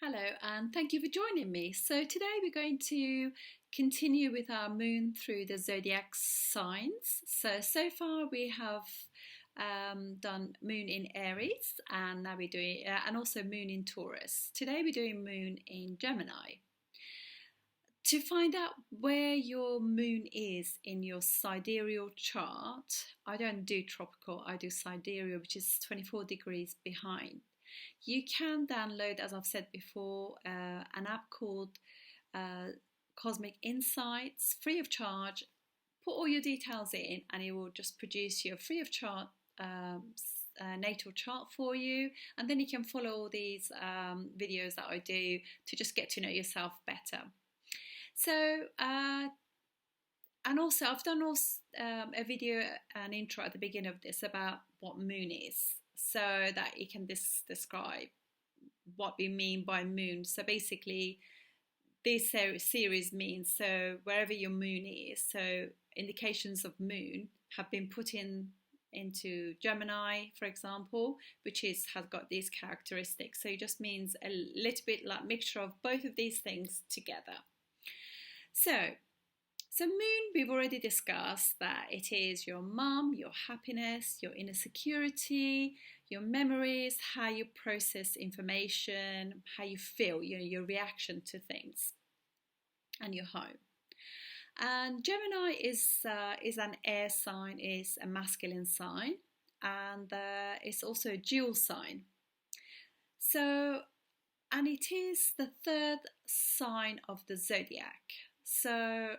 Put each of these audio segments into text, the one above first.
Hello, and thank you for joining me. So, today we're going to continue with our moon through the zodiac signs. So far we have done moon in Aries, and now we're doing, and also moon in Taurus. Today we're doing moon in Gemini. To find out where your moon is in your sidereal chart, I don't do tropical, I do sidereal, which is 24 degrees behind. You can download, as I've said before, an app called Cosmic Insights, free of charge. Put all your details in and it will just produce your free of charge natal chart for you, and then you can follow all these videos that I do to just get to know yourself better. So, and also I've done a video, an intro at the beginning of this about what moon is, so that you can describe what we mean by moon. So basically, this series means, so wherever your moon is, so indications of moon have been put into Gemini, for example, which has got these characteristics. So it just means a little bit like mixture of both of these things together. So moon, we've already discussed that it is your mum, your happiness, your inner security, your memories, how you process information, how you feel, your reaction to things, and your home. And Gemini is an air sign, is a masculine sign, and it's also a dual sign. So, and it is the third sign of the zodiac. So,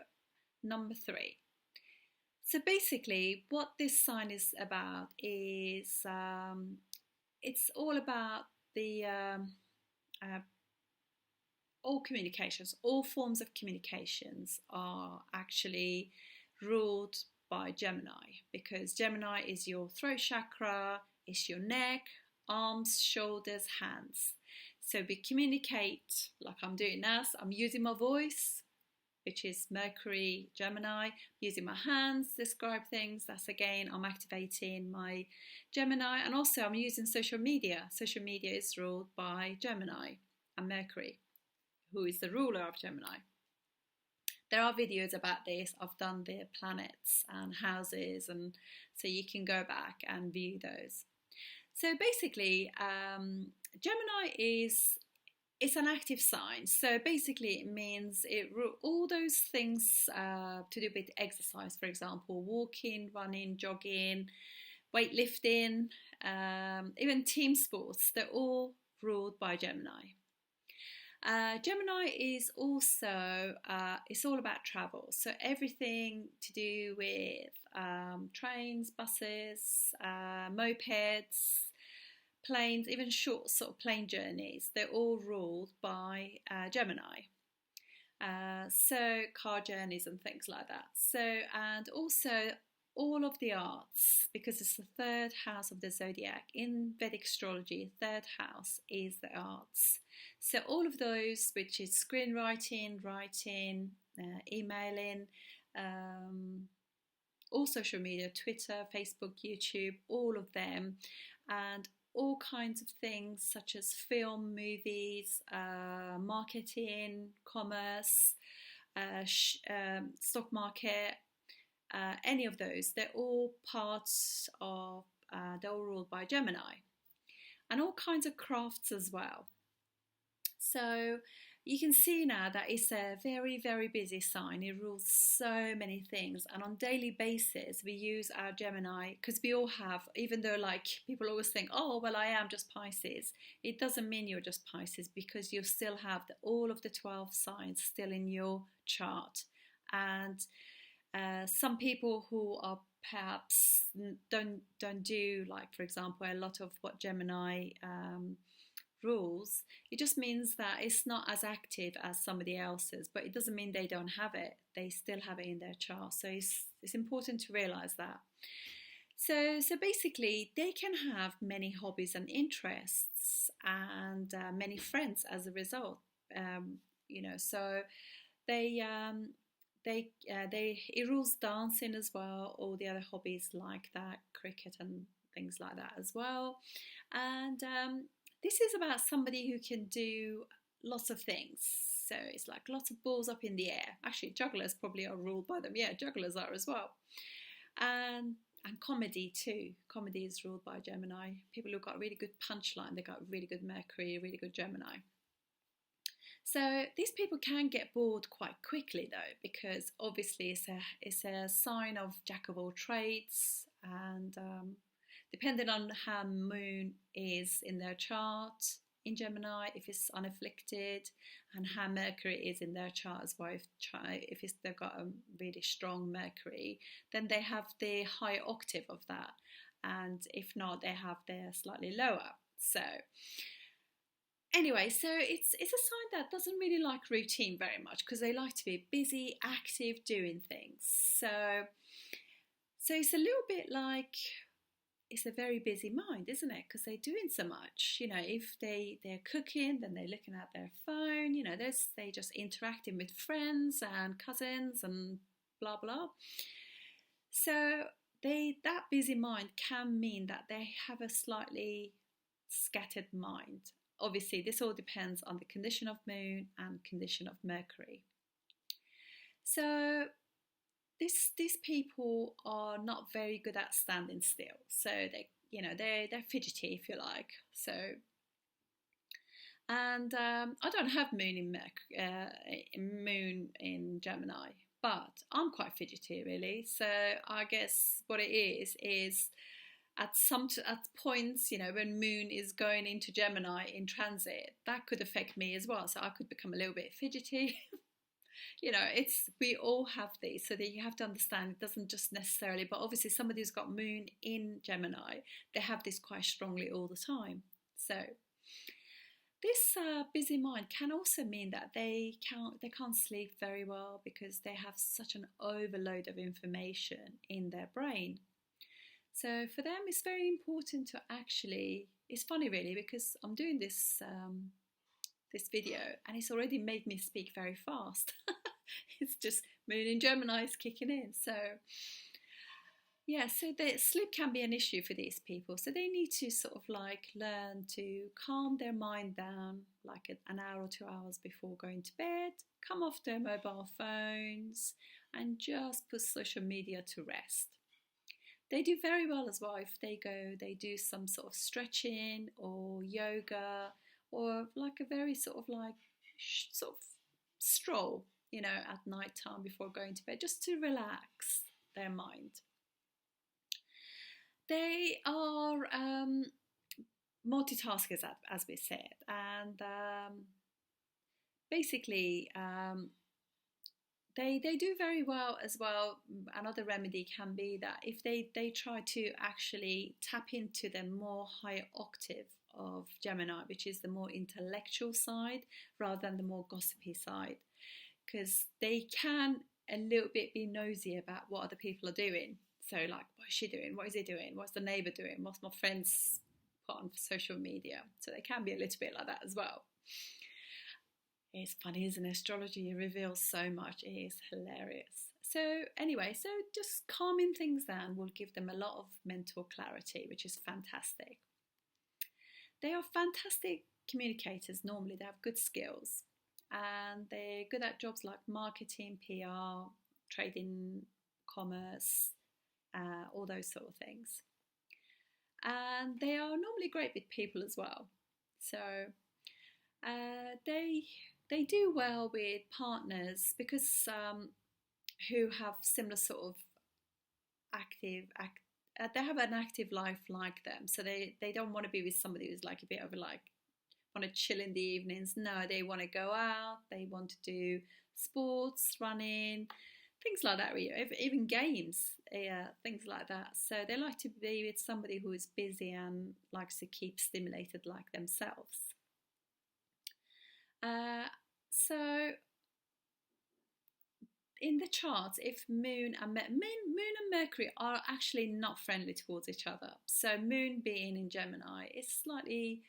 number 3. So basically, what this sign is about is it's all about the all communications, all forms of communications are actually ruled by Gemini, because Gemini is your throat chakra, it's your neck, arms, shoulders, hands. So we communicate like I'm doing now. So I'm using my voice, which is Mercury, Gemini, using my hands to describe things. That's again, I'm activating my Gemini. And also I'm using social media. Social media is ruled by Gemini and Mercury, who is the ruler of Gemini. There are videos about this. I've done the planets and houses, and so you can go back and view those. So basically, Gemini it's an active sign. So basically it means all those things to do with exercise, for example, walking, running, jogging, weightlifting, even team sports, they're all ruled by Gemini. Gemini is also, it's all about travel. So everything to do with trains, buses, mopeds, planes, even short sort of plane journeys, they're all ruled by Gemini. So car journeys and things like that. So, and also all of the arts, because it's the third house of the zodiac. In Vedic Astrology, third house is the arts. So all of those, which is screenwriting, writing, emailing, all social media, Twitter, Facebook, YouTube, all of them, and all kinds of things such as film, movies, marketing, commerce, stock market, any of those, they're all parts of, they're all ruled by Gemini. And all kinds of crafts as well. So you can see now that it's a very, very busy sign. It rules so many things, and on a daily basis we use our Gemini, because we all have, even though like people always think, oh well, I am just Pisces, it doesn't mean you're just Pisces, because you still have all of the 12 signs still in your chart. And some people who are perhaps don't do, like for example, a lot of what Gemini rules, it just means that it's not as active as somebody else's, but it doesn't mean they don't have it. They still have it in their chart. So it's important to realize that. So basically, they can have many hobbies and interests, and many friends as a result. So it rules dancing as well, all the other hobbies like that, cricket and things like that as well. And this is about somebody who can do lots of things. So it's like lots of balls up in the air. Actually, jugglers probably are ruled by them. Yeah, jugglers are as well. And and comedy too. Comedy is ruled by Gemini. People who've got really good punchline, they got really good Mercury, really good Gemini. So these people can get bored quite quickly though, because obviously it's a sign of jack of all trades, and depending on how Moon is in their chart in Gemini, if it's unafflicted, and how Mercury is in their chart as well. If they've got a really strong Mercury, then they have the high octave of that, and if not, they have their slightly lower. So anyway, so it's a sign that doesn't really like routine very much, because they like to be busy, active, doing things. So it's a little bit like, it's a very busy mind, isn't it? Because they're doing so much. If they're cooking, then they're looking at their phone. They just interacting with friends and cousins and blah blah. So that busy mind can mean that they have a slightly scattered mind. Obviously, this all depends on the condition of Moon and condition of Mercury. So these people are not very good at standing still. So they're fidgety, if you like. So, and I don't have Moon in Gemini, but I'm quite fidgety really. So I guess what it is at points, when Moon is going into Gemini in transit, that could affect me as well. So I could become a little bit fidgety. We all have these, so that you have to understand it doesn't just necessarily, but obviously somebody who's got Moon in Gemini, they have this quite strongly all the time. So this busy mind can also mean that they can't sleep very well, because they have such an overload of information in their brain. So for them, it's very important to actually. It's funny really, because I'm doing this video and it's already made me speak very fast. It's just Moon in Gemini is kicking in. So yeah, so the sleep can be an issue for these people. So they need to sort of like learn to calm their mind down, like an hour or 2 hours before going to bed, come off their mobile phones and just put social media to rest. They do very well as well if they do some sort of stretching or yoga, or like a very sort of stroll, at night time before going to bed, just to relax their mind. They are multitaskers, as we said, and basically they do very well as well. Another remedy can be that if they try to actually tap into the more higher octave of Gemini, which is the more intellectual side rather than the more gossipy side, because they can a little bit be nosy about what other people are doing. So like, what is she doing? What is he doing? What's the neighbour doing? What's my friends put on social media? So they can be a little bit like that as well. It's funny, isn't it? Astrology reveals so much. It is hilarious. So anyway, so just calming things down will give them a lot of mental clarity, which is fantastic. They are fantastic communicators normally. They have good skills and they're good at jobs like marketing, PR, trading, commerce, all those sort of things. And they are normally great with people as well. So they do well with partners, because who have similar sort of they have an active life like them. So they don't want to be with somebody who's like a bit of a like want to chill in the evenings. No, they want to go out. They want to do sports, running, things like that. Even games, things like that. So they like to be with somebody who is busy and likes to keep stimulated like themselves. So in the charts, if Moon and Mercury are actually not friendly towards each other. So Moon being in Gemini is slightly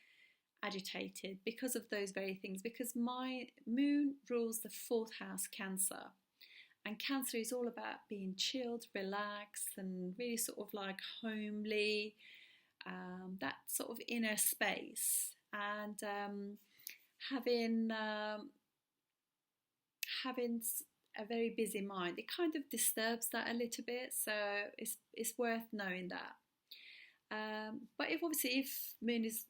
agitated because of those very things, because my Moon rules the 4th house, Cancer. And Cancer is all about being chilled, relaxed, and really sort of like homely, that sort of inner space. And having having a very busy mind, it kind of disturbs that a little bit. So it's worth knowing that. But if obviously if Moon is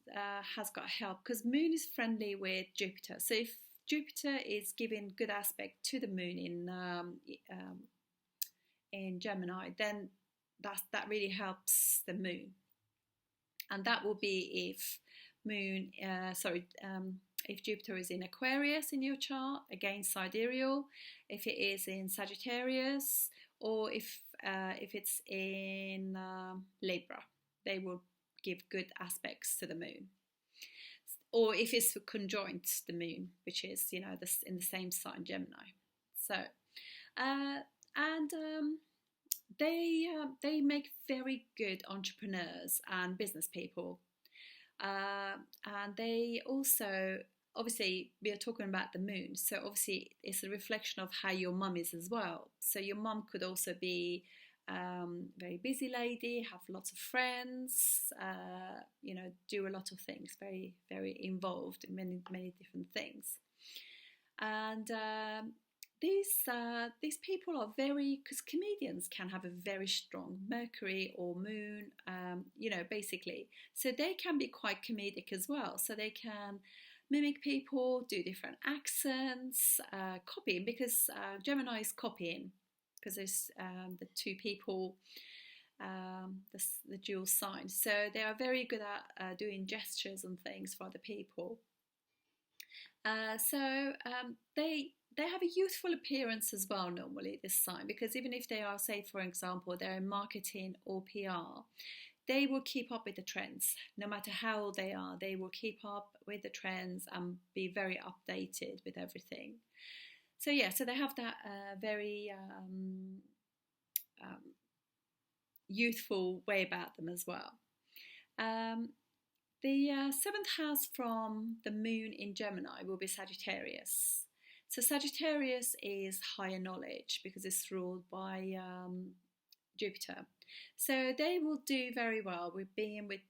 has got help, because Moon is friendly with Jupiter. So if Jupiter is giving good aspect to the Moon in Gemini, then that really helps the Moon, and that will be if Moon, if Jupiter is in Aquarius in your chart, again sidereal, if it is in Sagittarius, or if it's in Libra, they will give good aspects to the Moon. Or if it's conjoined the Moon, which is, you know, in the same sign, Gemini. So, they make very good entrepreneurs and business people. And they also, obviously, we are talking about the Moon, so obviously it's a reflection of how your mum is as well. So your mum could also be very busy lady, have lots of friends, you know, do a lot of things, very, very involved in many different things. And these people are very, because comedians can have a very strong Mercury or Moon, you know, basically. So they can be quite comedic as well. So they can mimic people, do different accents, copying, because Gemini is copying, because there's the two people, the dual sign. So they are very good at doing gestures and things for other people. So they have a youthful appearance as well normally, this sign, because even if they are, say for example, they're in marketing or PR, they will keep up with the trends. No matter how old they are, they will keep up with the trends and be very updated with everything. So yeah, so they have that very youthful way about them as well. The seventh house from the Moon in Gemini will be Sagittarius. So Sagittarius is higher knowledge because it's ruled by Jupiter. So they will do very well with being with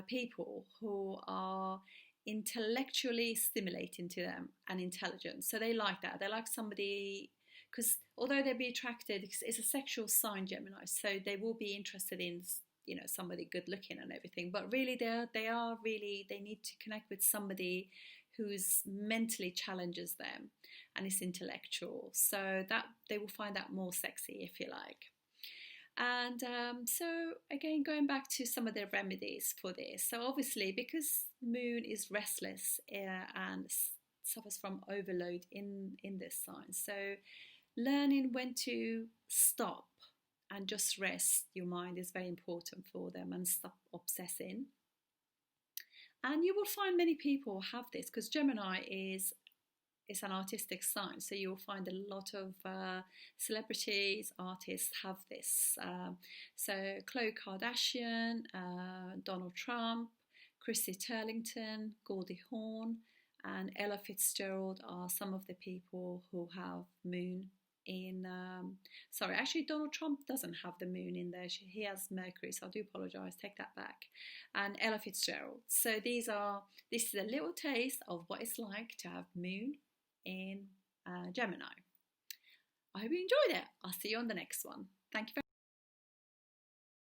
people who are intellectually stimulating to them and intelligent. So they like that. They like somebody, because although they'll be attracted, it's a sexual sign, Gemini, so they will be interested in, you know, somebody good looking and everything, but really they need to connect with somebody who's mentally challenges them and is intellectual, so that they will find that more sexy, if you like. And so again, going back to some of the remedies for this, so obviously because Moon is restless and suffers from overload in this sign, so learning when to stop and just rest your mind is very important for them, and stop obsessing. And you will find many people have this, because Gemini is an artistic sign, so you'll find a lot of celebrities, artists have this. So Khloe Kardashian, Donald Trump, Chrissy Turlington, Goldie Hawn, and Ella Fitzgerald are some of the people who have Moon in, sorry, actually Donald Trump doesn't have the Moon in there, he has Mercury, so I do apologise, take that back. And Ella Fitzgerald. So this is a little taste of what it's like to have Moon in Gemini. I hope you enjoyed it. I'll see you on the next one. Thank you very much.